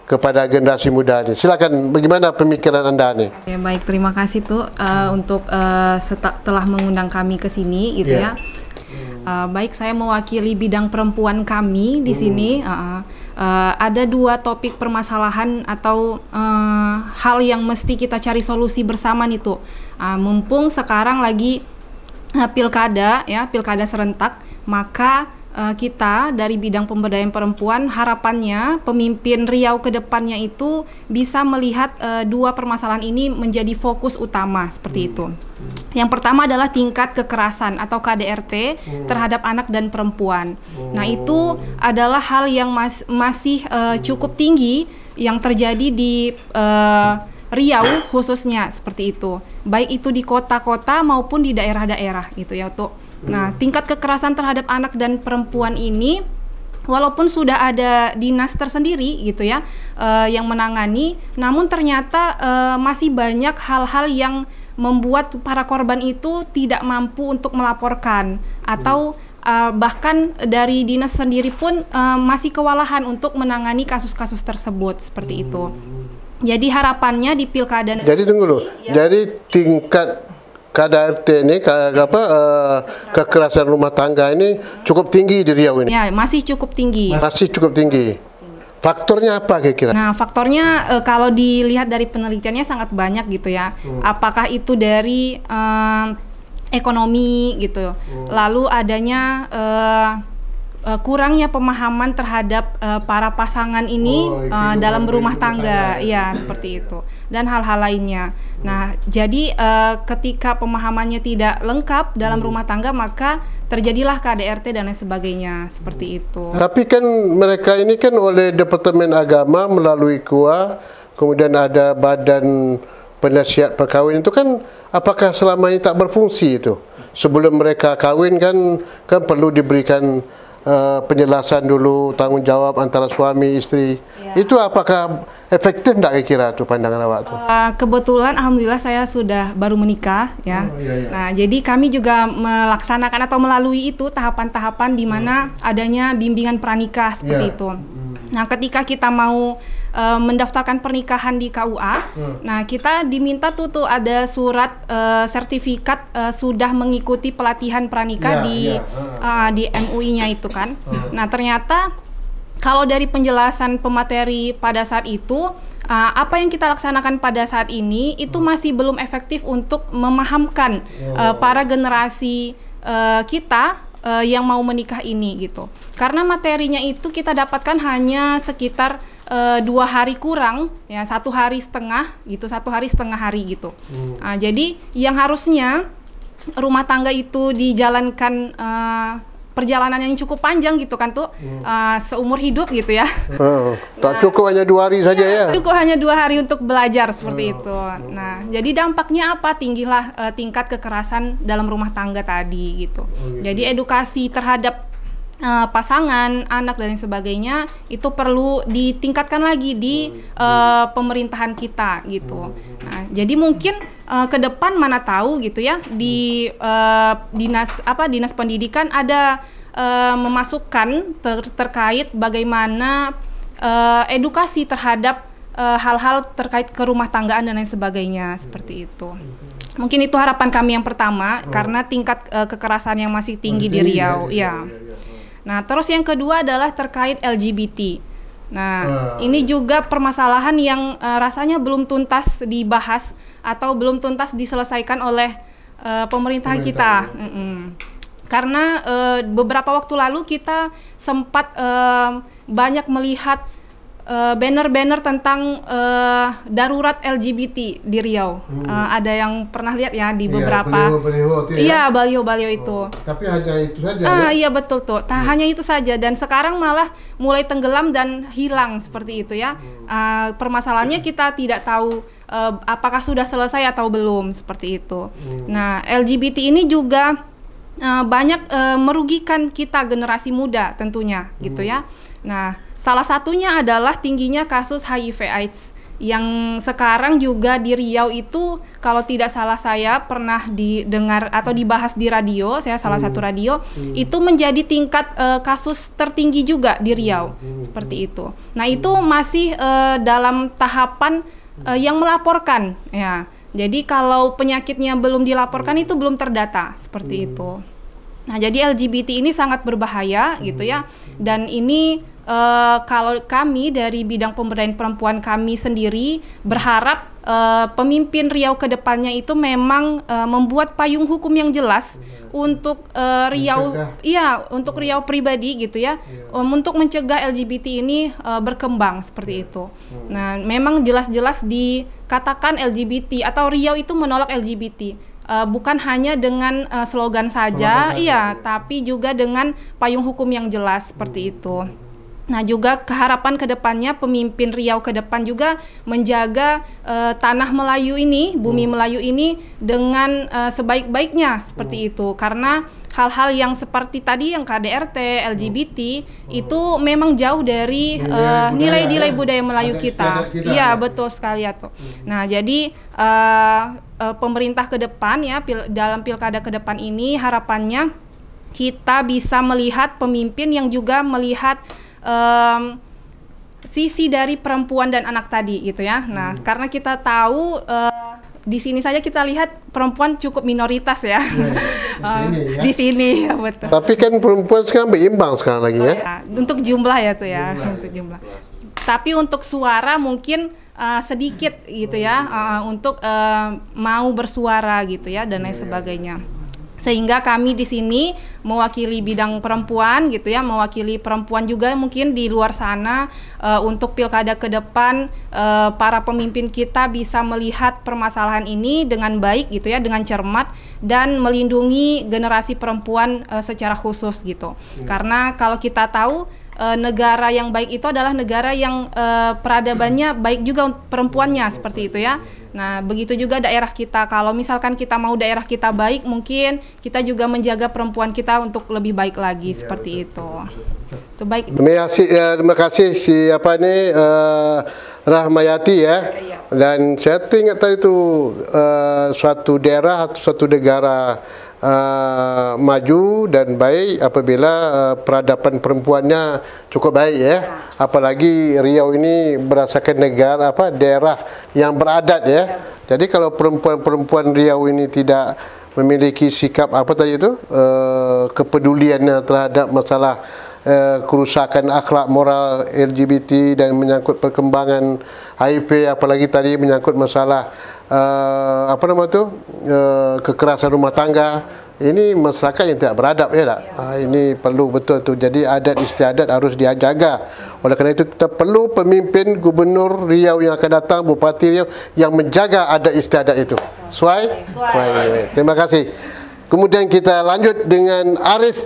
kepada generasi muda ini. Silakan, bagaimana pemikiran Anda nih? Ya, baik, terima kasih tuh untuk telah mengundang kami ke sini gitu ya. Baik, saya mewakili bidang perempuan kami di sini. Ada 2 topik permasalahan atau hal yang mesti kita cari solusi bersama nih tuh. Mumpung sekarang lagi pilkada ya, pilkada serentak, maka kita dari bidang pemberdayaan perempuan harapannya pemimpin Riau ke depannya itu bisa melihat 2 permasalahan ini menjadi fokus utama seperti itu. Yang pertama adalah tingkat kekerasan atau KDRT terhadap anak dan perempuan. Nah, itu adalah hal yang masih cukup tinggi yang terjadi di Riau khususnya seperti itu. Baik itu di kota-kota maupun di daerah-daerah gitu ya tuh. Nah, tingkat kekerasan terhadap anak dan perempuan ini walaupun sudah ada dinas tersendiri gitu ya yang menangani, namun ternyata masih banyak hal-hal yang membuat para korban itu tidak mampu untuk melaporkan atau bahkan dari dinas sendiri pun masih kewalahan untuk menangani kasus-kasus tersebut seperti itu. Jadi harapannya di pilkada. Jadi tunggu dulu. Jadi tingkat KDRT ini kekerasan rumah tangga ini cukup tinggi di Riau ini. Ya, masih cukup tinggi. Masih cukup tinggi. Faktornya apa kira-kira? Nah, faktornya kalau dilihat dari penelitiannya sangat banyak gitu ya. Apakah itu dari ekonomi gitu. Lalu adanya kurangnya pemahaman terhadap para pasangan ini dalam berumah tangga, ya seperti itu, dan hal-hal lainnya. Nah, jadi ketika pemahamannya tidak lengkap dalam rumah tangga, maka terjadilah KDRT dan lain sebagainya, seperti itu. Tapi kan mereka ini kan oleh Departemen Agama melalui KUA, kemudian ada Badan Penasihat Perkahwinan itu kan, apakah selama ini tak berfungsi itu? Sebelum mereka kawin kan perlu diberikan penjelasan dulu, tanggung jawab antara suami istri. Itu apakah efektif tidak kira tuh pandangan awak tuh? Kebetulan alhamdulillah saya sudah baru menikah ya. Nah, jadi kami juga melaksanakan atau melalui itu tahapan-tahapan di mana adanya bimbingan pranikah seperti itu. Nah, ketika kita mau mendaftarkan pernikahan di KUA, nah kita diminta tuh ada surat sertifikat sudah mengikuti pelatihan pranikah di MUI-nya itu kan. Nah, ternyata kalau dari penjelasan pemateri pada saat itu, apa yang kita laksanakan pada saat ini itu masih belum efektif untuk memahamkan para generasi kita yang mau menikah ini gitu. Karena materinya itu kita dapatkan hanya sekitar 2 hari kurang ya, 1 hari setengah gitu, 1 hari setengah hari gitu. Nah, jadi yang harusnya rumah tangga itu dijalankan perjalanan yang cukup panjang gitu kan tuh, seumur hidup gitu ya. Tak cukup hanya 2 hari saja ya. Cukup hanya 2 hari untuk belajar seperti itu. Nah, jadi dampaknya apa? Tinggilah tingkat kekerasan dalam rumah tangga tadi gitu. Jadi edukasi terhadap pasangan, anak dan lain sebagainya itu perlu ditingkatkan lagi di pemerintahan kita gitu. Nah, jadi mungkin ke depan mana tahu gitu ya di dinas pendidikan ada memasukkan terkait bagaimana edukasi terhadap hal-hal terkait ke rumah tanggaan dan lain sebagainya seperti itu. Mungkin itu harapan kami yang pertama karena tingkat kekerasan yang masih tinggi di Riau ya. Nah, terus yang kedua adalah terkait LGBT. Nah, ini juga permasalahan yang rasanya belum tuntas dibahas atau belum tuntas diselesaikan oleh pemerintah kita. Karena beberapa waktu lalu kita sempat banyak melihat banner-banner tentang darurat LGBT di Riau. Ada yang pernah lihat ya di beberapa. Iya, baliho-baliho itu. Tapi hanya itu saja. Iya betul tuh. Hanya itu saja, dan sekarang malah mulai tenggelam dan hilang seperti itu ya. Permasalahannya kita tidak tahu apakah sudah selesai atau belum seperti itu. Nah, LGBT ini juga banyak merugikan kita generasi muda tentunya gitu ya. Nah, salah satunya adalah tingginya kasus HIV/AIDS yang sekarang juga di Riau itu, kalau tidak salah saya pernah didengar atau dibahas di radio, saya salah satu radio, itu menjadi tingkat kasus tertinggi juga di Riau, seperti itu. Nah, itu masih dalam tahapan yang melaporkan ya. Jadi kalau penyakitnya belum dilaporkan itu belum terdata seperti itu. Nah, jadi LGBT ini sangat berbahaya gitu ya. Dan ini kalau kami dari bidang pemberdayaan perempuan kami sendiri berharap pemimpin Riau ke depannya itu memang membuat payung hukum yang jelas untuk Riau, untuk Riau pribadi gitu ya, untuk mencegah LGBT ini berkembang seperti itu. Nah, memang jelas-jelas dikatakan LGBT atau Riau itu menolak LGBT. Bukan hanya dengan slogan saja, tapi juga dengan payung hukum yang jelas seperti itu. Nah, juga keharapan ke depannya pemimpin Riau ke depan juga menjaga tanah Melayu ini, bumi Melayu ini dengan sebaik-baiknya seperti itu. Karena hal-hal yang seperti tadi yang KDRT, LGBT itu memang jauh dari nilai-nilai budaya Melayu kita. Iya, betul sekali ya tuh. Nah, jadi pemerintah ke depan ya dalam pilkada ke depan ini harapannya kita bisa melihat pemimpin yang juga melihat sisi dari perempuan dan anak tadi gitu ya. Nah, karena kita tahu di sini saja kita lihat perempuan cukup minoritas ya. Di sini ya betul. Tapi kan perempuan sekarang berimbang sekarang lagi ya. Untuk jumlah ya tuh ya, untuk jumlah. Tapi untuk suara mungkin sedikit gitu ya, untuk mau bersuara gitu ya dan lain sebagainya. Sehingga kami di sini mewakili bidang perempuan gitu ya, mewakili perempuan juga mungkin di luar sana untuk pilkada ke depan para pemimpin kita bisa melihat permasalahan ini dengan baik gitu ya, dengan cermat dan melindungi generasi perempuan secara khusus gitu. Karena kalau kita tahu negara yang baik itu adalah negara yang peradabannya baik juga perempuannya seperti itu ya. Nah, begitu juga daerah kita. Kalau misalkan kita mau daerah kita baik, mungkin kita juga menjaga perempuan kita untuk lebih baik lagi seperti itu. Itu baik. Terima kasih siapa nih Rahmayati ya. Dan saya ingat tadi itu suatu daerah atau suatu negara maju dan baik apabila peradaban perempuannya cukup baik ya. Apalagi Riau ini berdasarkan negara daerah yang beradat ya. Jadi kalau perempuan-perempuan Riau ini tidak memiliki sikap tadi itu kepeduliannya terhadap masalah kerusakan akhlak moral LGBT dan menyangkut perkembangan HIV, apalagi tadi menyangkut masalah kekerasan rumah tangga, ini masyarakat yang tidak beradab ya tak? Ini perlu betul tu. Jadi adat istiadat harus dijaga. Oleh kerana itu kita perlu pemimpin Gubernur Riau yang akan datang, Bupati Riau yang menjaga adat istiadat itu. Suai? Terima kasih. Kemudian kita lanjut dengan Arif